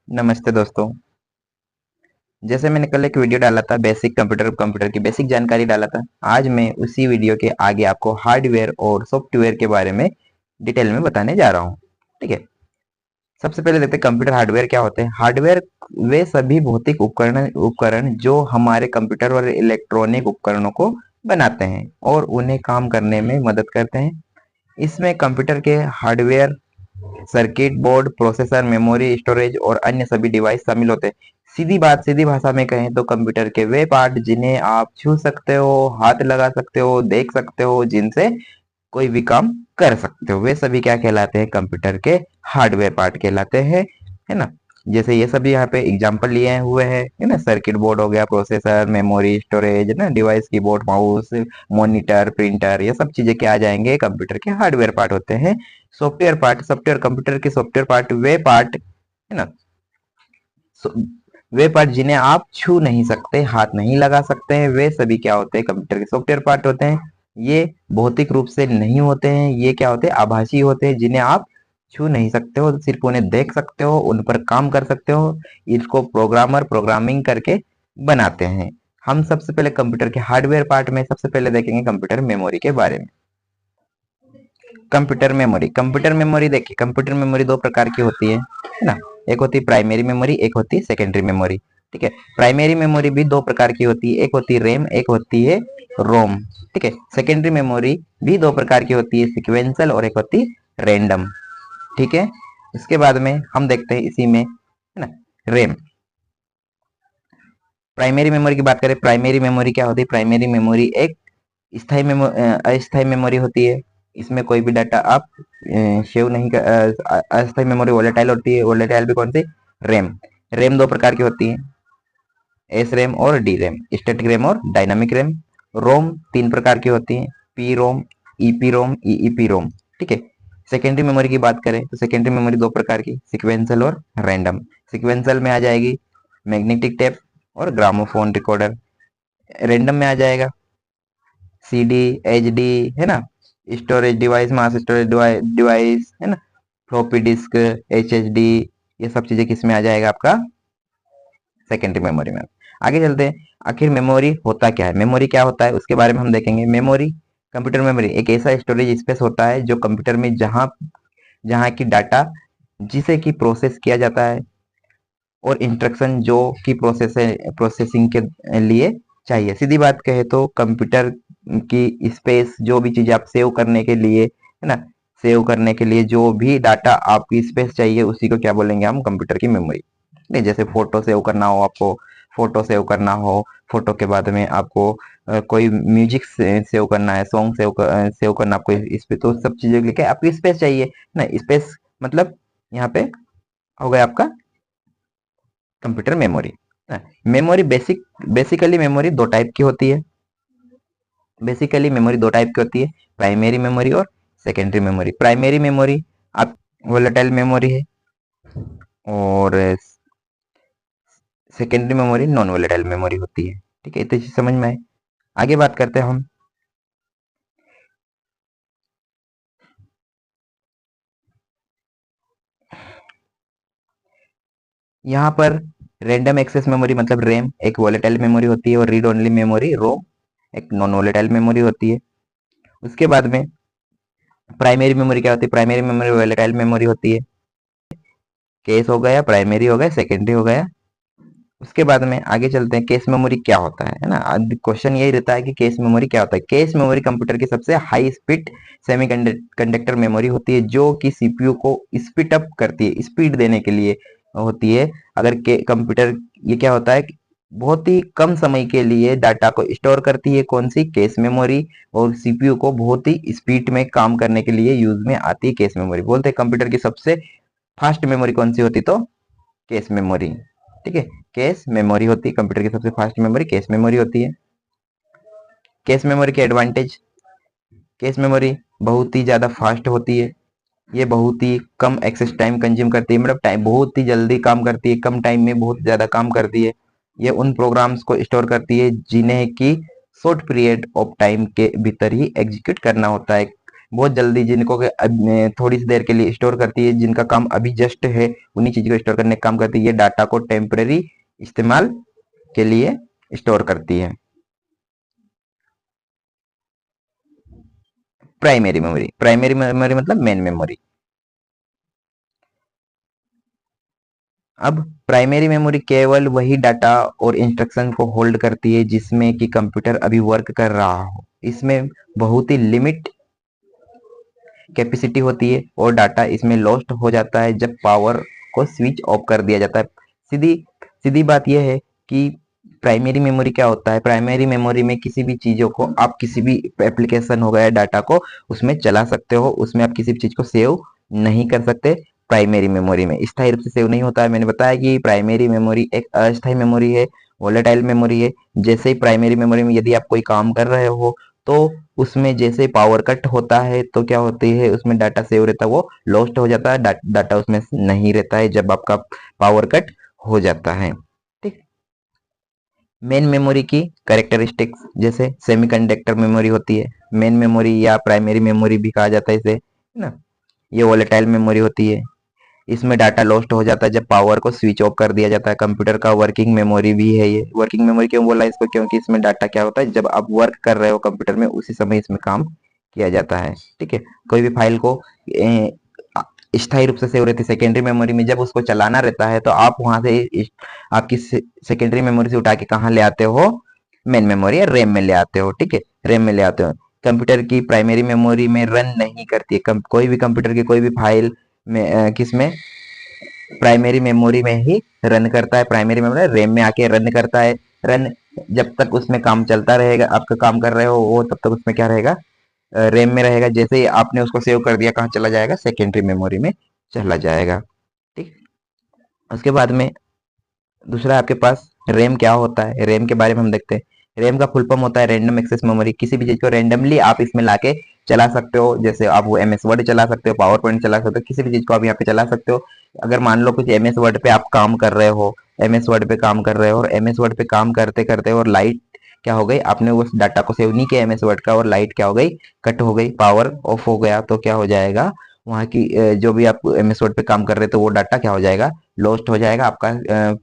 नमस्ते दोस्तों। जैसे मैंने कल एक वीडियो डाला था बेसिक कंप्यूटर की बेसिक जानकारी डाला था। आज मैं उसी वीडियो के आगे आपको हार्डवेयर और सॉफ्टवेयर के बारे में डिटेल में बताने जा रहा हूँ। ठीक है, सबसे पहले देखते हैं कंप्यूटर हार्डवेयर क्या होते हैं। हार्डवेयर वे सभी भौतिक उपकरण उपकरण जो हमारे कंप्यूटर और इलेक्ट्रॉनिक उपकरणों को बनाते हैं और उन्हें काम करने में मदद करते हैं। इसमें कंप्यूटर के hardware circuit board, processor, memory, storage और अन्य सभी डिवाइस शामिल होते हैं। सीधी भाषा में कहें तो कंप्यूटर के वे पार्ट जिन्हें आप छू सकते हो, हाथ लगा सकते हो, देख सकते हो, जिनसे कोई भी काम कर सकते हो, वे सभी क्या कहलाते हैं? कंप्यूटर के हार्डवेयर पार्ट कहलाते हैं, है ना। जैसे ये सभी यहाँ पे एग्जांपल लिए हुए हैं, है ना। सर्किट बोर्ड हो गया, प्रोसेसर, मेमोरी, स्टोरेज, है ना, device, keyboard, mouse, monitor, printer, ये सब चीजें क्या आ जाएंगे? कंप्यूटर के हार्डवेयर पार्ट होते हैं। सॉफ्टवेयर पार्ट, सॉफ्टवेयर कंप्यूटर के सॉफ्टवेयर पार्ट वे पार्ट, है ना, वे पार्ट जिन्हें आप छू नहीं सकते, हाथ नहीं लगा सकते हैं, वे सभी क्या होते हैं? कंप्यूटर के सॉफ्टवेयर पार्ट होते हैं। ये भौतिक रूप से नहीं होते हैं, ये क्या होते हैं? आभासी होते हैं, जिन्हें आप छू नहीं सकते हो, सिर्फ उन्हें देख सकते हो, उन पर काम कर सकते हो। इसको प्रोग्रामर प्रोग्रामिंग करके बनाते हैं। हम सबसे पहले कंप्यूटर के हार्डवेयर पार्ट में सबसे पहले देखेंगे कंप्यूटर मेमोरी के बारे में। कंप्यूटर मेमोरी देखिए, कंप्यूटर मेमोरी दो प्रकार की होती है ना। एक होती है प्राइमरी मेमोरी, एक होती है सेकेंडरी मेमोरी। ठीक है, प्राइमरी मेमोरी भी दो प्रकार की होती है, एक होती है रैम, एक होती है रोम। ठीक है, सेकेंडरी मेमोरी भी दो प्रकार की होती है, सिक्वेंशियल और एक होती है रैंडम। ठीक है, इसके बाद में हम देखते हैं इसी में, है ना, रैम। प्राइमरी मेमोरी की बात करें, प्राइमरी मेमोरी क्या होती है? प्राइमरी मेमोरी एक अस्थायी मेमोरी होती है। इसमें कोई भी डाटा आप सेव नहीं कर, अस्थायी मेमोरी वोलेटाइल होती है। वोलेटाइल भी कौन सी? रैम। रैम दो प्रकार की होती है, एस रैम और डी रैम, स्टैटिक रैम और डायनामिक रैम। रोम तीन प्रकार की होती है, पी रोम, ईपी रोम, ईईपी रोम। ठीक है, सेकेंडरी मेमोरी की बात करें तो सेकेंडरी मेमोरी दो प्रकार की, सिक्वेंशियल और रैंडम। सिक्वेंशियल में आ जाएगी मैग्नेटिक टेप और ग्रामोफोन रिकॉर्डर। रैंडम में आ जाएगा सीडी, एचडी, है ना, storage device, mass storage device, है ना, फ्लॉपी डिस्क, एचएचडी। ये सब चीजें किस में आ जाएगा? आपका सेकेंडरी मेमोरी में। आगे चलते हैं, आखिर मेमोरी होता क्या है? मेमोरी क्या होता है उसके बारे में हम देखेंगे। मेमोरी, कंप्यूटर मेमोरी एक ऐसा स्टोरेज स्पेस होता है जो कंप्यूटर में जहां जहां की डाटा जिसे की प्रोसेस किया जाता है और इंस्ट्रक्शन जो की प्रोसेसिंग के लिए चाहिए। सीधी बात कहे तो कंप्यूटर की स्पेस, जो भी चीज आप सेव करने के लिए, है ना, सेव करने के लिए जो भी डाटा आपकी स्पेस चाहिए उसी को क्या बोलेंगे हम? कंप्यूटर की मेमोरी। नहीं, जैसे फोटो सेव करना हो आपको, फोटो सेव करना हो, फोटो के बाद में आपको कोई म्यूजिक सेव करना है, सॉन्ग सेव करना आपको इस पे, तो सब चीजें लेके आपकी स्पेस चाहिए ना। स्पेस मतलब यहाँ पे हो गया आपका computer memory. Memory basically memory दो टाइप की होती है। बेसिकली मेमोरी दो टाइप की होती है, प्राइमरी मेमोरी और सेकेंडरी मेमोरी। प्राइमरी मेमोरी आप वोलेटाइल मेमोरी है और secondary memory non volatile memory होती है। ठीक है, इतनी चीज समझ में आए। आगे बात करते हैं हम। यहाँ पर रैंडम एक्सेस मेमोरी मतलब रैम एक वोलेटाइल मेमोरी होती है और रीड ओनली मेमोरी रोम एक नॉन वोलेटाइल मेमोरी होती है। उसके बाद में प्राइमरी मेमोरी क्या होती है? प्राइमरी मेमोरी वोलेटाइल मेमोरी होती है। केस हो गया, प्राइमरी हो गया, सेकेंडरी हो गया। उसके बाद में आगे चलते हैं, केस मेमोरी क्या होता है ना। क्वेश्चन यही रहता है कि केस मेमोरी क्या होता है। केस मेमोरी कंप्यूटर की सबसे हाई स्पीड सेमीकंडक्टर मेमोरी होती है जो कि सीपीयू को स्पीड अप करती है, स्पीड देने के लिए होती है। अगर कंप्यूटर, ये क्या होता है, बहुत ही कम समय के लिए डाटा को स्टोर करती है, कौन सी? Cache memory. और सीपीयू को बहुत ही स्पीड में काम करने के लिए यूज में आती है केस मेमोरी। बोलते हैं कंप्यूटर की सबसे फास्ट मेमोरी कौन सी होती? तो केस मेमोरी। ठीक है, केस मेमोरी होती है कंप्यूटर की सबसे फास्ट मेमोरी, केस मेमोरी होती है। केस मेमोरी के एडवांटेज, केस मेमोरी बहुत ही ज्यादा फास्ट होती है, ये बहुत ही कम एक्सेस टाइम कंज्यूम करती है, मतलब टाइम बहुत ही जल्दी काम करती है, कम टाइम में बहुत ज्यादा काम करती है। ये उन प्रोग्राम्स को स्टोर करती है जिन्हें कि शॉर्ट पीरियड ऑफ टाइम के भीतर ही एग्जीक्यूट करना होता है। बहुत जल्दी, जिनको थोड़ी सी देर के लिए स्टोर करती है, जिनका काम अभी जस्ट है, उन्हीं चीज को स्टोर करने का काम करती है। ये डाटा को टेम्पररी इस्तेमाल के लिए स्टोर करती है। प्राइमरी मेमोरी मतलब मेन मेमोरी। अब प्राइमरी मेमोरी केवल वही डाटा और इंस्ट्रक्शन को होल्ड करती है जिसमें कि कंप्यूटर अभी वर्क कर रहा हो। इसमें बहुत ही लिमिट कैपेसिटी होती है और डाटा इसमें लॉस्ट हो जाता है जब पावर को स्विच ऑफ कर दिया जाता है। सीधी सीधी बात यह है कि प्राइमरी मेमोरी क्या होता है। प्राइमरी मेमोरी में किसी भी चीजों को आप, किसी भी एप्लीकेशन हो गया, डाटा को उसमें चला सकते हो, उसमें आप किसी भी चीज को सेव नहीं कर सकते। प्राइमरी मेमोरी में स्थायी रूप से सेव नहीं होता है। मैंने बताया कि प्राइमरी मेमोरी एक अस्थायी मेमोरी है, वोलेटाइल मेमोरी है। जैसे ही प्राइमरी मेमोरी में यदि आप कोई काम कर रहे हो तो उसमें जैसे पावर कट होता है तो क्या होती है, उसमें डाटा सेव रहता है, वो लॉस्ट हो जाता है, डाटा उसमें नहीं रहता है जब आपका पावर कट हो जाता है। ठीक। मेन मेमोरी की कैरेक्टरिस्टिक्स, जैसे सेमीकंडक्टर मेमोरी होती है, मेन मेमोरी या प्राइमरी मेमोरी भी कहा जाता है इसे, है ना। ये वोलेटाइल मेमोरी होती है, इसमें डाटा लॉस्ट हो जाता है जब पावर को स्विच ऑफ कर दिया जाता है। कंप्यूटर का वर्किंग मेमोरी भी है ये। वर्किंग मेमोरी क्यों बोला इसको, क्योंकि इसमें डाटा क्या होता है, जब आप वर्क कर रहे हो कंप्यूटर में उसी समय इसमें काम किया जाता है। ठीक है। कोई भी फाइल को स्थायी रूप से सेव रहती है सेकेंडरी मेमोरी में, जब उसको चलाना रहता है तो आप वहां से आपकी सेकेंडरी मेमोरी से उठा के कहाँ ले आते हो, मेन मेमोरी या रैम में ले आते हो। ठीक है, रैम में ले आते हो। कंप्यूटर की प्राइमरी मेमोरी में रन नहीं करती है। कोई भी कंप्यूटर की कोई भी फाइल में किसमें, प्राइमरी मेमोरी में ही रन करता है। प्राइमरी मेमोरी रैम में आके रन करता है। रन जब तक उसमें काम चलता रहेगा, आपका काम कर रहे हो वो, तब तक उसमें क्या रहेगा, रैम में रहेगा। जैसे ही आपने उसको सेव कर दिया, कहाँ चला जाएगा, सेकेंडरी मेमोरी में चला जाएगा। ठीक। उसके बाद में दूसरा आपके पास रैम क्या होता है, रैम के बारे में हम देखते हैं। रैम का फुल फॉर्म होता है रैंडम एक्सेस मेमोरी। किसी भी चीज को रैंडमली आप इसमें लाके चला सकते हो। जैसे आप वो एमएस वर्ड चला सकते हो, पावर पॉइंट चला सकते हो, किसी भी चीज को आप यहाँ पे चला सकते हो। अगर मान लो कुछ एमएस वर्ड पे आप काम कर रहे हो, एमएस वर्ड पे काम कर रहे हो और एमएस वर्ड पे काम करते करते और लाइट क्या हो गई, आपने उस डाटा को सेव नहीं किया एमएस वर्ड का, और लाइट क्या हो गई, कट हो गई, पावर ऑफ हो गया, तो क्या हो जाएगा, वहाँ की जो भी आप एमएस वर्ड पे काम कर रहे थे वो डाटा क्या हो जाएगा, लॉस्ट हो जाएगा। आपका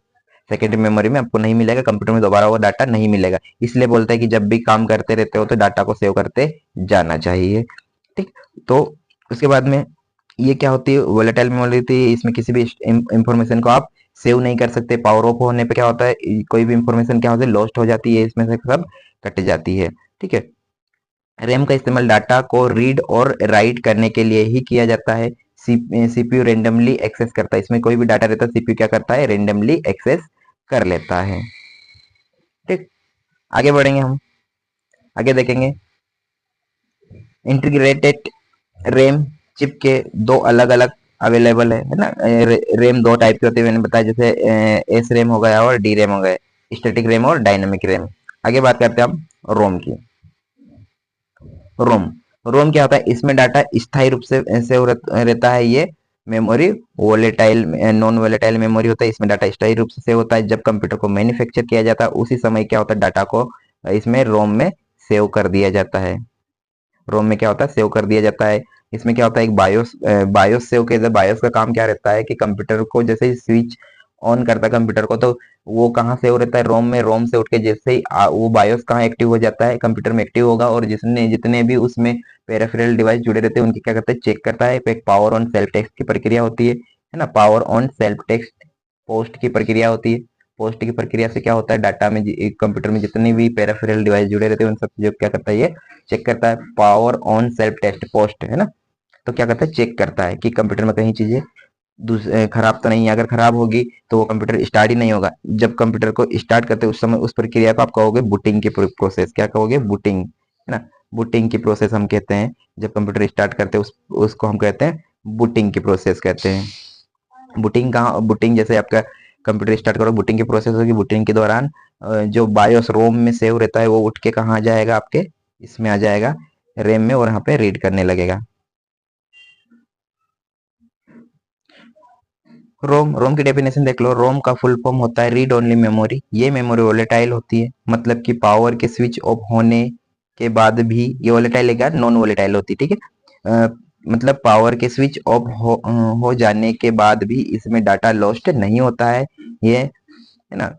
सेकेंडरी मेमोरी में आपको नहीं मिलेगा, कंप्यूटर में दोबारा वो डाटा नहीं मिलेगा। इसलिए बोलते हैं कि जब भी काम करते रहते हो तो डाटा को सेव करते जाना चाहिए। ठीक। तो उसके बाद में ये क्या होती है, वोलेटाइल मेमोरी होती है। इसमें किसी भी इंफॉर्मेशन को आप सेव नहीं कर सकते। पावर ऑफ होने पे क्या होता है, कोई भी इंफॉर्मेशन क्या होती है, लॉस्ट हो जाती है, इसमें से सब कट जाती है। ठीक है। रैम का इस्तेमाल डाटा को रीड और राइट करने के लिए ही किया जाता है। सीपीयू रेंडमली एक्सेस करता है। इसमें कोई भी डाटा रहता है, सीपीयू क्या करता है, रेंडमली एक्सेस कर लेता है। ठीक। आगे बढ़ेंगे हम, आगे देखेंगे इंटीग्रेटेड रैम चिप के दो अलग अलग अवेलेबल है ना। रैम दो टाइप के होते हैं मैंने बताया, जैसे एस रैम हो गया और डी रैम हो गया, स्टैटिक रैम और डायनामिक रैम। आगे बात करते हैं हम रोम की। रोम, रोम क्या होता है, इसमें डाटा स्थायी रूप से सेव रहता है। ये memory volatile, non volatile memory होता है। इसमें डाटा स्थायी रूप से सेव होता है। जब कंप्यूटर को मैन्युफैक्चर किया जाता है उसी समय क्या होता है, डाटा को इसमें रोम में सेव कर दिया जाता है। रोम में क्या होता है, सेव कर दिया जाता है। इसमें क्या होता है, एक बायोस, बायोस सेव के, बायोस का काम क्या रहता है कि कंप्यूटर को जैसे ही स्विच ऑन करता है कंप्यूटर को, तो वो कहाँ सेव रहता है, रोम में। रोम से उठ के जैसे ही वो बायोस कहाँ एक्टिव हो जाता है, कंप्यूटर में एक्टिव होगा, और जितने भी उसमें पेरिफेरल डिवाइस जुड़े रहते हैं उनकी क्या करता है, चेक करता है। एक पावर ऑन सेल्फ टेक्स्ट की प्रक्रिया होती है ना। Power on self text post की प्रक्रिया होती है। पोस्ट की प्रक्रिया से क्या होता है, डाटा में कंप्यूटर में जितने भी पेरिफेरल डिवाइस जुड़े रहते हैं उन सब चीजों को क्या करता है, ये चेक करता है। Power on self test post है ना, तो क्या करता है, चेक करता है कि कंप्यूटर में कहीं चीजें खराब तो नहीं है। अगर खराब होगी तो वो कंप्यूटर स्टार्ट ही नहीं होगा। जब कंप्यूटर को स्टार्ट करते उस समय उस प्रक्रिया को आप कहोगे बूटिंग की प्रोसेस। क्या कहोगे, बूटिंग, है ना। बूटिंग की प्रोसेस हम कहते हैं। जब कंप्यूटर स्टार्ट करते हैं उसको हम कहते हैं बूटिंग की प्रोसेस कहते हैं। बूटिंग कहाँ, बूटिंग जैसे आपका कंप्यूटर स्टार्ट करो, बूटिंग की प्रोसेस होगी। बूटिंग के दौरान जो बायोस रोम में सेव रहता है वो उठ के कहाँ आ जाएगा, आपके इसमें आ जाएगा, रैम में, और यहाँ पे रीड करने लगेगा। रोम की डेफिनेशन देख लो। रोम का फुल फॉर्म होता है रीड ओनली मेमोरी। ये मेमोरी वोलेटाइल होती है, मतलब कि पावर के स्विच ऑफ होने के बाद भी ये वोलेटाइल है क्या, नॉन वोलेटाइल होती है। ठीक है। मतलब पावर के स्विच ऑफ हो जाने के बाद भी इसमें डाटा लॉस्ट नहीं होता है। ये है ना,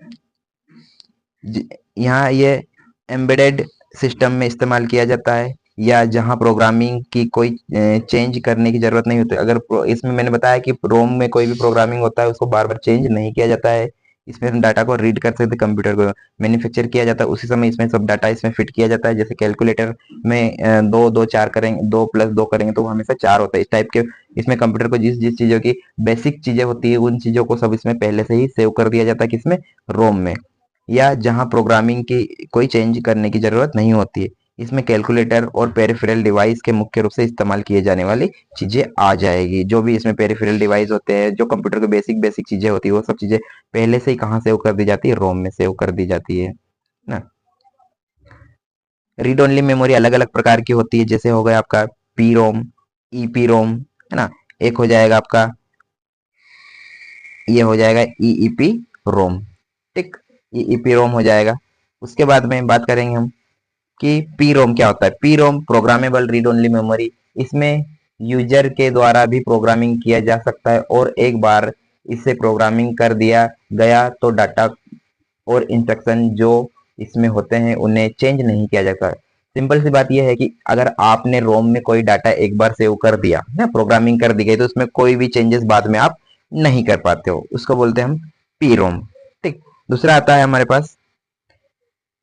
यहाँ ये एम्बेडेड सिस्टम में इस्तेमाल किया जाता है, या जहाँ प्रोग्रामिंग की कोई चेंज करने की जरूरत नहीं होती। अगर इसमें मैंने बताया कि रोम में कोई भी प्रोग्रामिंग होता है उसको बार बार चेंज नहीं किया जाता है। इसमें हम डाटा को रीड कर सकते, कंप्यूटर को मैन्युफैक्चर किया जाता है उसी समय इसमें सब डाटा इसमें फिट किया जाता है। जैसे कैलकुलेटर में दो दो चार करेंगे, 2+2 करेंगे तो वो हमेशा 4 होता है। इस टाइप के इसमें कंप्यूटर को जिस जिस चीजों की बेसिक चीजें होती है उन चीजों को सब इसमें पहले से ही सेव कर दिया जाता है, किसमें, रोम में, या जहां प्रोग्रामिंग की कोई चेंज करने की जरूरत नहीं होती है। इसमें कैलकुलेटर और पेरिफेरल डिवाइस के मुख्य रूप से इस्तेमाल किए जाने वाली चीजें आ जाएगी। जो भी इसमें पेरिफेरल डिवाइस होते हैं, जो कंप्यूटर के बेसिक बेसिक चीजें होती है, वो सब चीजें पहले से ही कहाँ सेव कर दी जाती है, रोम में सेव कर दी जाती है ना। रीड ओनली मेमोरी अलग अलग प्रकार की होती है, जैसे हो गया आपका पी रोम, ईपी रोम, है ना। एक हो जाएगा आपका, ये हो जाएगा ईईपी रोम, ठीक, ईईपी रोम हो जाएगा। उसके बाद में बात करेंगे हम कि पी रोम क्या होता है। P ROM programmable read only memory, इसमें यूजर के द्वारा भी प्रोग्रामिंग किया जा सकता है और एक बार इससे प्रोग्रामिंग कर दिया गया तो डाटा और इंस्ट्रक्शन जो इसमें होते हैं उन्हें चेंज नहीं किया जाता है। सिंपल सी बात यह है कि अगर आपने रोम में कोई डाटा एक बार सेव कर दिया ना, प्रोग्रामिंग कर दी गई, तो उसमें कोई भी चेंजेस बाद में आप नहीं कर पाते हो, उसको बोलते हैं हम पी रोम, ठीक। दूसरा आता है हमारे पास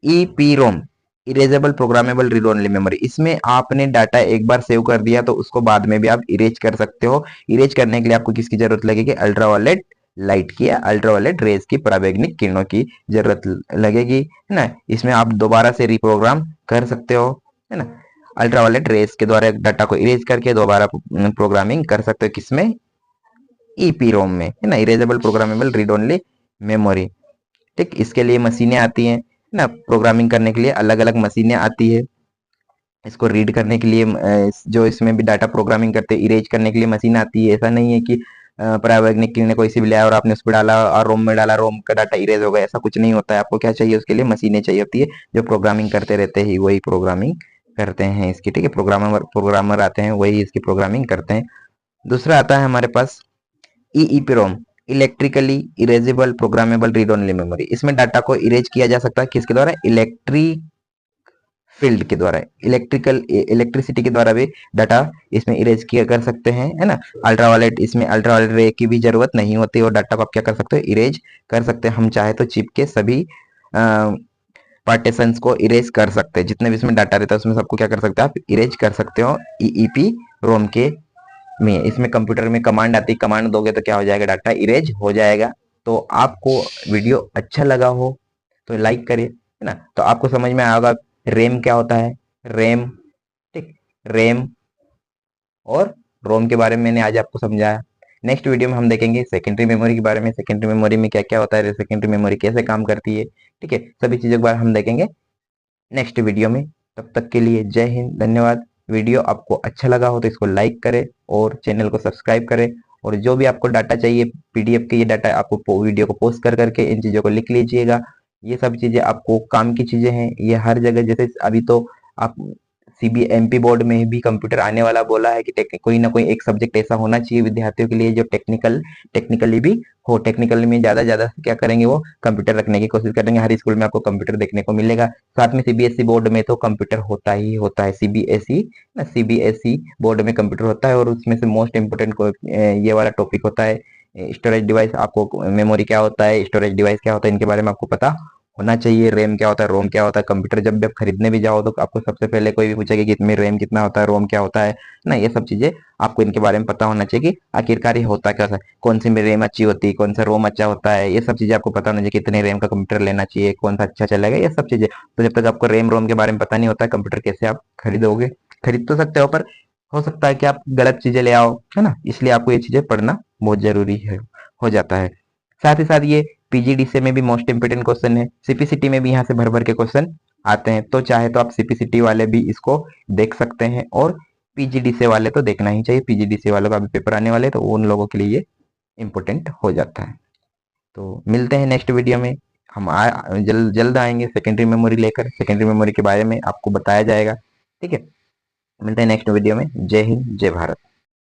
EPROM, erasable programmable read only memory. इसमें आपने डाटा एक बार सेव कर दिया तो उसको बाद में भी आप इरेज कर सकते हो। इरेज करने के लिए आपको किसकी जरूरत लगेगी, अल्ट्रावायलेट लाइट की या अल्ट्रावायलेट रेज की, पराबैंगनी किरणों की जरूरत लगेगी, है ना। इसमें आप दोबारा से रिप्रोग्राम कर सकते हो, है ना। अल्ट्रावायलेट रेज के द्वारा डाटा को इरेज करके दोबारा प्रोग्रामिंग कर सकते हो, किसमें, ईपीरोम में, है ना, erasable programmable read only memory, ठीक। इसके लिए मशीनें आती हैं ना, प्रोग्रामिंग करने के लिए अलग अलग मशीनें आती है। इसको रीड करने के लिए जो इसमें भी डाटा प्रोग्रामिंग करते हैं, इरेज करने के लिए मशीन आती है। ऐसा नहीं है कि परावैज्ञानिक किरण ने कोई सी भी लाया और आपने उस पर डाला और रोम में डाला, रोम का डाटा इरेज हो गया, ऐसा कुछ नहीं होता है। आपको क्या चाहिए, उसके लिए मशीनें चाहिए होती है जो प्रोग्रामिंग करते रहते हैं, वही प्रोग्रामिंग करते हैं इसकी, ठीक है। प्रोग्रामर प्रोग्रामर आते हैं, वही इसकी प्रोग्रामिंग करते हैं। दूसरा आता है हमारे पास EEPROM, electrically erasable programmable read only memory. इसमें डाटा को इरेज किया जा सकता है किसके द्वारा, इलेक्ट्रिक फील्ड के द्वारा, इलेक्ट्रिसिटी के द्वारा भी डाटा इसमें इरेज किया कर सकते हैं, है ना। अल्ट्रावायलेट, इसमें अल्ट्रावायलेट रे की भी जरूरत नहीं होती और डाटा को आप क्या कर सकते हो, इरेज कर सकते हैं। हम चाहे तो चिप के सभी पार्टीशंस को इरेज कर सकते हैं, जितने भी इसमें डाटा रहता है उसमें सबको क्या कर सकते हैं, आप इरेज कर सकते हो ईईपी रोम के में। इसमें कंप्यूटर में कमांड आती है, कमांड दोगे तो क्या हो जाएगा, डाटा इरेज हो जाएगा। तो आपको वीडियो अच्छा लगा हो तो लाइक करिए, है ना। तो आपको समझ में आएगा रैम क्या होता है, रैम, ठीक, रैम और रोम के बारे में मैंने आज आपको समझाया। नेक्स्ट वीडियो में हम देखेंगे सेकेंडरी मेमोरी के बारे में, सेकेंडरी मेमोरी में क्या क्या होता है, सेकेंडरी मेमोरी कैसे काम करती है, ठीक है। सभी चीजों के बारे में हम देखेंगे नेक्स्ट वीडियो में। तब तक के लिए जय हिंद, धन्यवाद। वीडियो आपको अच्छा लगा हो तो इसको लाइक करें और चैनल को सब्सक्राइब करें। और जो भी आपको डाटा चाहिए पीडीएफ के, ये डाटा आपको वीडियो को पोस्ट कर करके इन चीजों को लिख लीजिएगा। ये सब चीजें आपको काम की चीजें हैं, ये हर जगह, जैसे अभी तो आप सीबीएमपी बोर्ड में भी कंप्यूटर आने वाला बोला है कि कोई ना कोई एक सब्जेक्ट ऐसा होना चाहिए विद्यार्थियों के लिए जो टेक्निकली भी हो। टेक्निकल में ज्यादा से क्या करेंगे, वो कंप्यूटर रखने की कोशिश करेंगे। हर स्कूल में आपको कंप्यूटर देखने को मिलेगा। साथ में सीबीएसई बोर्ड में तो कंप्यूटर होता ही होता है, सीबीएसई बोर्ड में कंप्यूटर होता है और उसमें से मोस्ट इम्पोर्टेंट ये वाला टॉपिक होता है स्टोरेज डिवाइस। आपको मेमोरी क्या होता है, स्टोरेज डिवाइस क्या होता है, इनके बारे में आपको पता होना चाहिए। रैम क्या होता है, रोम क्या होता है। कंप्यूटर जब भी आप खरीदने भी जाओ तो आपको सबसे पहले कोई भी पूछेगा कि इसमें रैम कितना होता है, रोम क्या होता है ना। ये सब चीजें आपको इनके बारे में पता होना चाहिए कि आखिरकार ये होता क्या है, कौन सी में रैम अच्छी होती है, कौन सा रोम अच्छा होता है। ये सब चीजें आपको पता होना चाहिए, कितने रैम का कंप्यूटर लेना चाहिए, कौन सा अच्छा चलेगा, ये सब चीजें। तो जब तक आपको रैम रोम के बारे में पता नहीं होता है, कंप्यूटर कैसे आप खरीदोगे। खरीद तो सकते हो पर हो सकता है कि आप गलत चीजें ले आओ, है ना। इसलिए आपको ये चीजें पढ़ना बहुत जरूरी है, हो जाता है। साथ ही साथ ये पीजीडीसीए में भी मोस्ट इंपोर्टेंट क्वेश्चन है, सीपीसीटी में भी यहाँ से भर भर के क्वेश्चन आते हैं। तो चाहे तो आप सीपीसीटी वाले भी इसको देख सकते हैं और पीजीडीसीए वाले तो देखना ही चाहिए। पीजीडीसीए वालों का भी पेपर आने वाले, तो उन लोगों के लिए ये इंपॉर्टेंट हो जाता है। तो मिलते हैं नेक्स्ट वीडियो में। हम जल्द आएंगे सेकेंडरी मेमोरी लेकर, सेकेंडरी मेमोरी के बारे में आपको बताया जाएगा, ठीक है। मिलते हैं नेक्स्ट वीडियो में। जय हिंद, जय भारत।